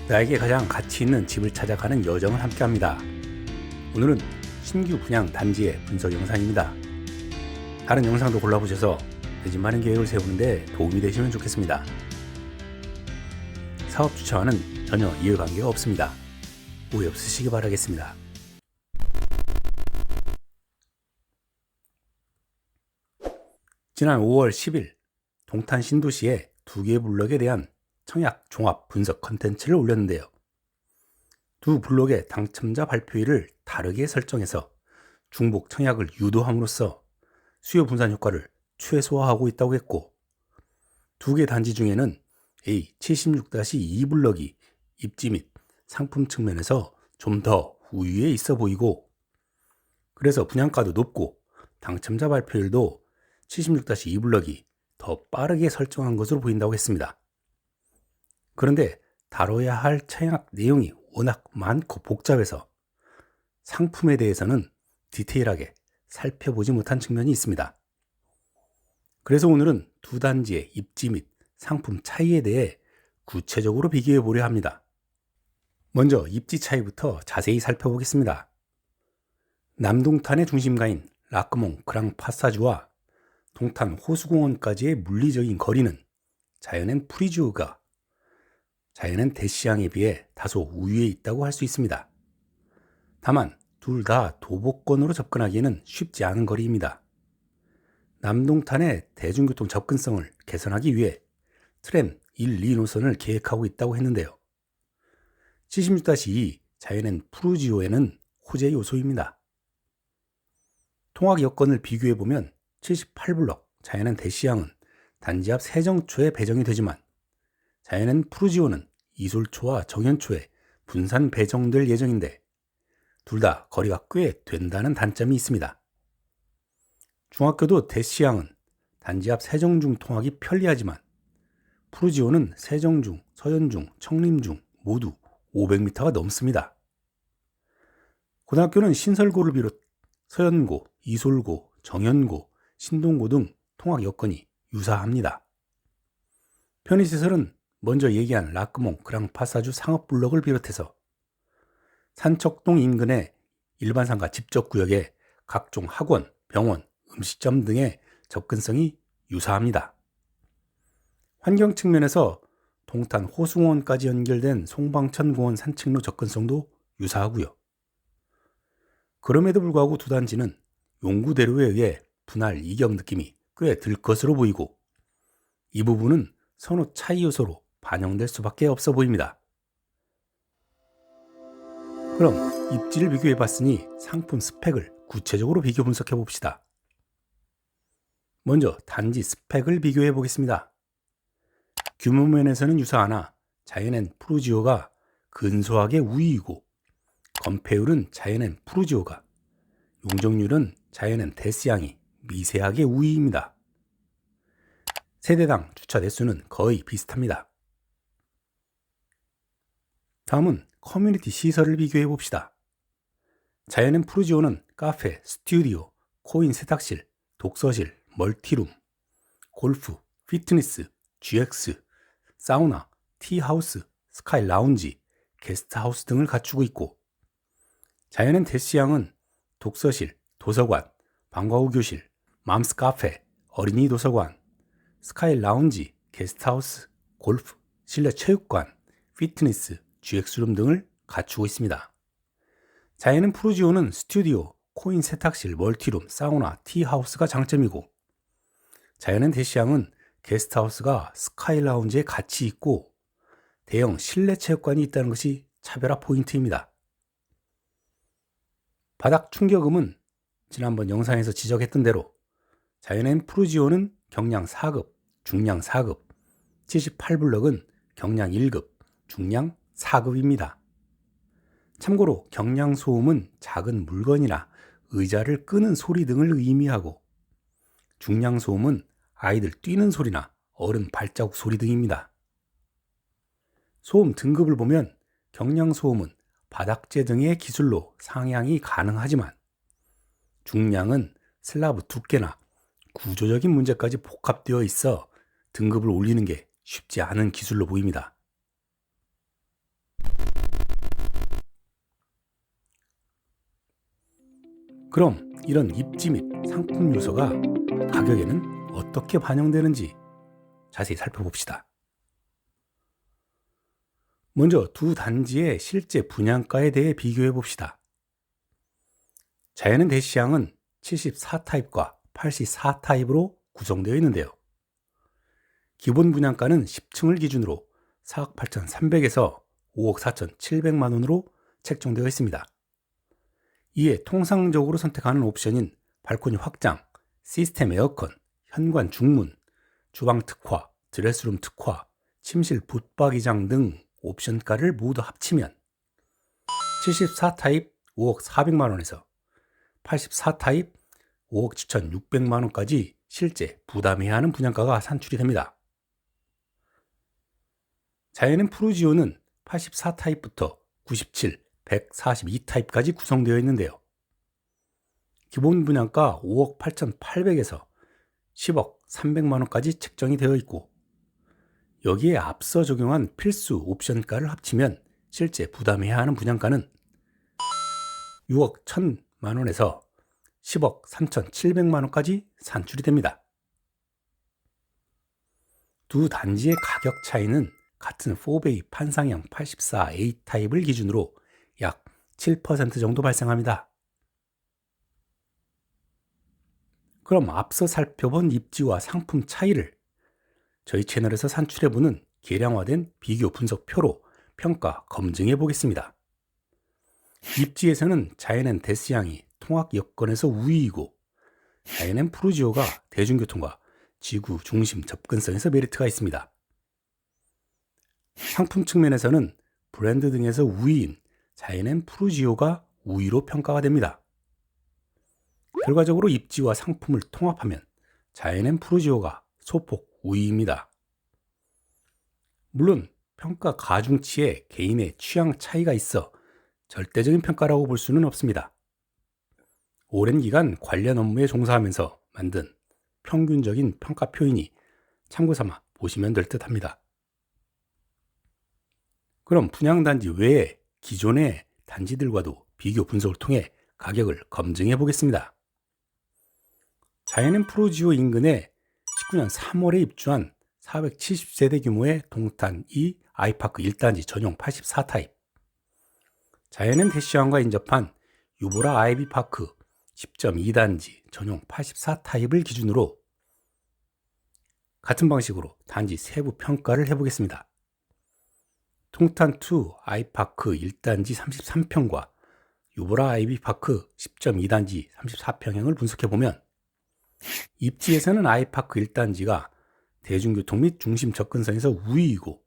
나에게 가장 가치 있는 집을 찾아가는 여정을 함께합니다. 오늘은 신규 분양 단지의 분석 영상입니다. 다른 영상도 골라보셔서 내 집 마련 계획을 세우는데 도움이 되시면 좋겠습니다. 사업 주차와는 전혀 이해관계가 없습니다. 오해 없으시기 바라겠습니다. 지난 5월 10일 동탄 신도시에 2개의 블럭에 대한 청약 종합 분석 컨텐츠를 올렸는데요. 두 블록의 당첨자 발표일을 다르게 설정해서 중복 청약을 유도함으로써 수요 분산 효과를 최소화하고 있다고 했고, 2개 단지 중에는 A 76-2 블럭이 입지 및 상품 측면에서 좀 더 우위에 있어 보이고, 그래서 분양가도 높고 당첨자 발표일도 76-2 블럭이 더 빠르게 설정한 것으로 보인다고 했습니다. 그런데 다뤄야 할 청약 내용이 워낙 많고 복잡해서 상품에 대해서는 디테일하게 살펴보지 못한 측면이 있습니다. 그래서 오늘은 두 단지의 입지 및 상품 차이에 대해 구체적으로 비교해 보려 합니다. 먼저 입지 차이부터 자세히 살펴보겠습니다. 남동탄의 중심가인 라크몽 그랑 파사주와 동탄 호수공원까지의 물리적인 거리는 자연엔 프리지오가 자연엔 대시양에 비해 다소 우위에 있다고 할 수 있습니다. 다만 둘 다 도보권으로 접근하기에는 쉽지 않은 거리입니다. 남동탄의 대중교통 접근성을 개선하기 위해 트램 1, 2 노선을 계획하고 있다고 했는데요. 76-2 자연엔 프루지오에는 호재 요소입니다. 통학 여건을 비교해보면 78블럭 자연엔 대시양은 단지 앞 세정초에 배정이 되지만 자연엔 프루지오는 이솔초와 정현초에 분산 배정될 예정인데 둘 다 거리가 꽤 된다는 단점이 있습니다. 중학교도 대시양은 단지 앞 세정중 통학이 편리하지만 프루지오는 세정중, 서현중, 청림중 모두 500m가 넘습니다. 고등학교는 신설고를 비롯 서현고, 이솔고, 정현고, 신동고 등 통학 여건이 유사합니다. 편의시설은 먼저 얘기한 라크몽 그랑파사주 상업블럭을 비롯해서 산척동 인근의 일반상가 집적구역에 각종 학원, 병원, 음식점 등의 접근성이 유사합니다. 환경 측면에서 동탄 호수공원까지 연결된 송방천공원 산책로 접근성도 유사하고요. 그럼에도 불구하고 두 단지는 용구대로에 의해 분할 이격 느낌이 꽤 들 것으로 보이고 이 부분은 선호 차이 요소로 반영될 수밖에 없어 보입니다. 그럼 입지를 비교해 봤으니 상품 스펙을 구체적으로 비교 분석해 봅시다. 먼저 단지 스펙을 비교해 보겠습니다. 규모 면에서는 유사하나 자연엔 프루지오가 근소하게 우위이고 건폐율은 자연엔 프루지오가, 용적률은 자연엔 데스양이 미세하게 우위입니다. 세대당 주차 대수는 거의 비슷합니다. 다음은 커뮤니티 시설을 비교해 봅시다. 자연엔 프루지오는 카페, 스튜디오, 코인 세탁실, 독서실, 멀티룸, 골프, 피트니스, GX, 사우나, 티하우스, 스카이 라운지, 게스트하우스 등을 갖추고 있고, 자연엔 대시양은 독서실, 도서관, 방과 후 교실, 맘스 카페, 어린이 도서관, 스카이 라운지, 게스트하우스, 골프, 실내 체육관, 피트니스, GX룸 등을 갖추고 있습니다. 자연엔 프루지오는 스튜디오, 코인 세탁실, 멀티룸, 사우나, 티하우스가 장점이고, 자연엔 대시양은 게스트하우스가 스카이 라운지에 같이 있고 대형 실내 체육관이 있다는 것이 차별화 포인트입니다. 바닥 충격음은 지난번 영상에서 지적했던 대로 자연엔 프루지오는 경량 4급, 중량 4급, 78블럭은 경량 1급, 중량 4급입니다. 참고로 경량 소음은 작은 물건이나 의자를 끄는 소리 등을 의미하고 중량 소음은 아이들 뛰는 소리나 어른 발자국 소리 등입니다. 소음 등급을 보면 경량 소음은 바닥재 등의 기술로 상향이 가능하지만 중량은 슬라브 두께나 구조적인 문제까지 복합되어 있어 등급을 올리는 게 쉽지 않은 기술로 보입니다. 그럼 이런 입지 및 상품 요소가 가격에는 어떻게 반영되는지 자세히 살펴봅시다. 먼저 두 단지의 실제 분양가에 대해 비교해 봅시다. 자연은 대시양은 74타입과 84타입으로 구성되어 있는데요. 기본 분양가는 10층을 기준으로 4억 8,300에서 5억 4,700만 원으로 책정되어 있습니다. 이에 통상적으로 선택하는 옵션인 발코니 확장, 시스템 에어컨, 현관 중문, 주방 특화, 드레스룸 특화, 침실 붙박이장 등 옵션가를 모두 합치면 74타입 5억 400만 원에서 84타입 5억 7,600만 원까지 실제 부담해야 하는 분양가가 산출이 됩니다. 자이넨 푸르지오는 84타입부터 97, 142타입까지 구성되어 있는데요. 기본 분양가 5억 8,800에서 10억 300만 원까지 책정이 되어 있고, 여기에 앞서 적용한 필수 옵션가를 합치면 실제 부담해야 하는 분양가는 6억 1,000만 원에서 10억 3,700만 원까지 산출이 됩니다. 두 단지의 가격 차이는 같은 4베이 판상형 84A 타입을 기준으로 약 7% 정도 발생합니다. 그럼 앞서 살펴본 입지와 상품 차이를 저희 채널에서 산출해보는 계량화된 비교 분석표로 평가 검증해 보겠습니다. 입지에서는 자이넨 데스양이 통학 여건에서 우위이고, 자이넨 푸르지오가 대중교통과 지구 중심 접근성에서 메리트가 있습니다. 상품 측면에서는 브랜드 등에서 우위인 자이넨 푸르지오가 우위로 평가가 됩니다. 결과적으로 입지와 상품을 통합하면 자이넨 푸르지오가 소폭 우위입니다. 물론 평가 가중치에 개인의 취향 차이가 있어 절대적인 평가라고 볼 수는 없습니다. 오랜 기간 관련 업무에 종사하면서 만든 평균적인 평가표이니 참고삼아 보시면 될 듯합니다. 그럼 분양단지 외에 기존의 단지들과도 비교 분석을 통해 가격을 검증해 보겠습니다. 자이넨 푸르지오 인근에 19년 3월에 입주한 470세대 규모의 동탄 2 아이파크 1단지 전용 84타입, 자이넨 대시양과 인접한 유보라 아이비파크 10.2단지 전용 84타입을 기준으로 같은 방식으로 단지 세부 평가를 해보겠습니다. 동탄2 아이파크 1단지 33평과 유보라 아이비파크 10.2단지 34평형을 분석해보면 입지에서는 아이파크 1단지가 대중교통 및 중심 접근성에서 우위이고,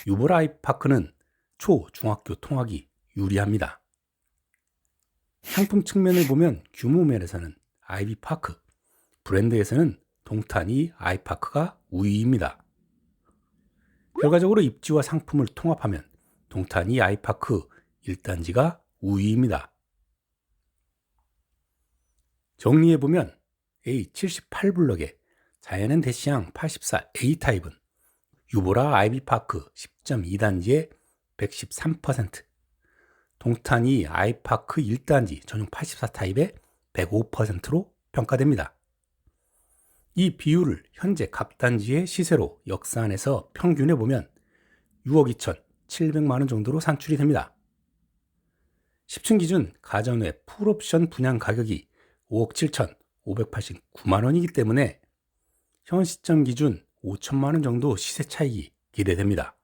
유보라 아이파크는 초, 중학교 통학이 유리합니다. 상품 측면을 보면 규모 면에서는 아이비파크, 브랜드에서는 동탄이 아이파크가 우위입니다. 결과적으로 입지와 상품을 통합하면 동탄이 아이파크 1단지가 우위입니다. 정리해보면 A78블럭의 자이넨 대시양 84A 타입은 유보라 아이비파크 10.2단지의 113%, 동탄이 아이파크 1단지 전용 84타입의 105%로 평가됩니다. 이 비율을 현재 각 단지의 시세로 역산해서 평균해보면 6억 2,700만 원 정도로 산출이 됩니다. 10층 기준 가전외 풀옵션 분양 가격이 5억 7,589만 원이기 때문에 현 시점 기준 5천만 원 정도 시세 차익이 기대됩니다.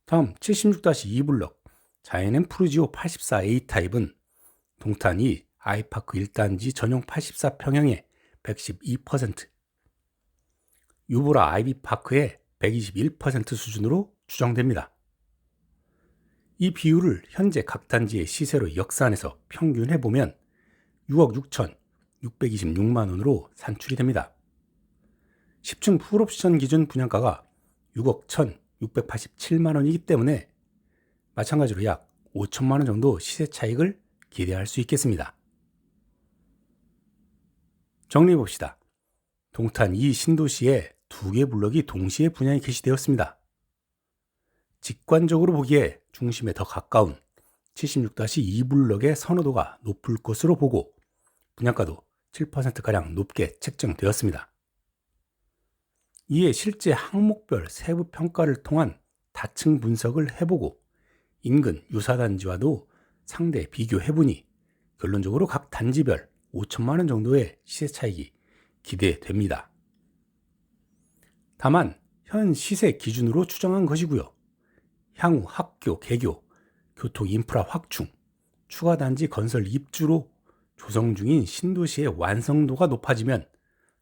다음 76-2블럭 자이넨 푸르지오 84A 타입은 동탄이 아이파크 1단지 전용 84평형의 112%, 유보라 아이비파크의 121% 수준으로 추정됩니다. 이 비율을 현재 각 단지의 시세로 역산해서 평균해보면 6억 6,626만 원으로 산출이 됩니다. 10층 풀옵션 기준 분양가가 6억 1,687만 원이기 때문에 마찬가지로 약 5천만 원 정도 시세 차익을 기대할 수 있겠습니다. 정리해봅시다. 동탄 2 신도시에 2개 블럭이 동시에 분양이 개시되었습니다. 직관적으로 보기에 중심에 더 가까운 76-2블럭의 선호도가 높을 것으로 보고 분양가도 7%가량 높게 책정되었습니다. 이에 실제 항목별 세부 평가를 통한 다층 분석을 해보고 인근 유사단지와도 상대 비교해보니 결론적으로 각 단지별 5천만 원 정도의 시세 차익이 기대됩니다. 다만 현 시세 기준으로 추정한 것이고요. 향후 학교, 개교, 교통 인프라 확충, 추가 단지 건설 입주로 조성 중인 신도시의 완성도가 높아지면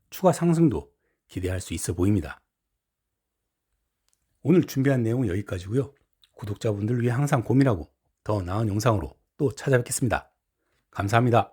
추가 상승도 기대할 수 있어 보입니다. 오늘 준비한 내용은 여기까지고요. 구독자분들 위해 항상 고민하고 더 나은 영상으로 또 찾아뵙겠습니다. 감사합니다.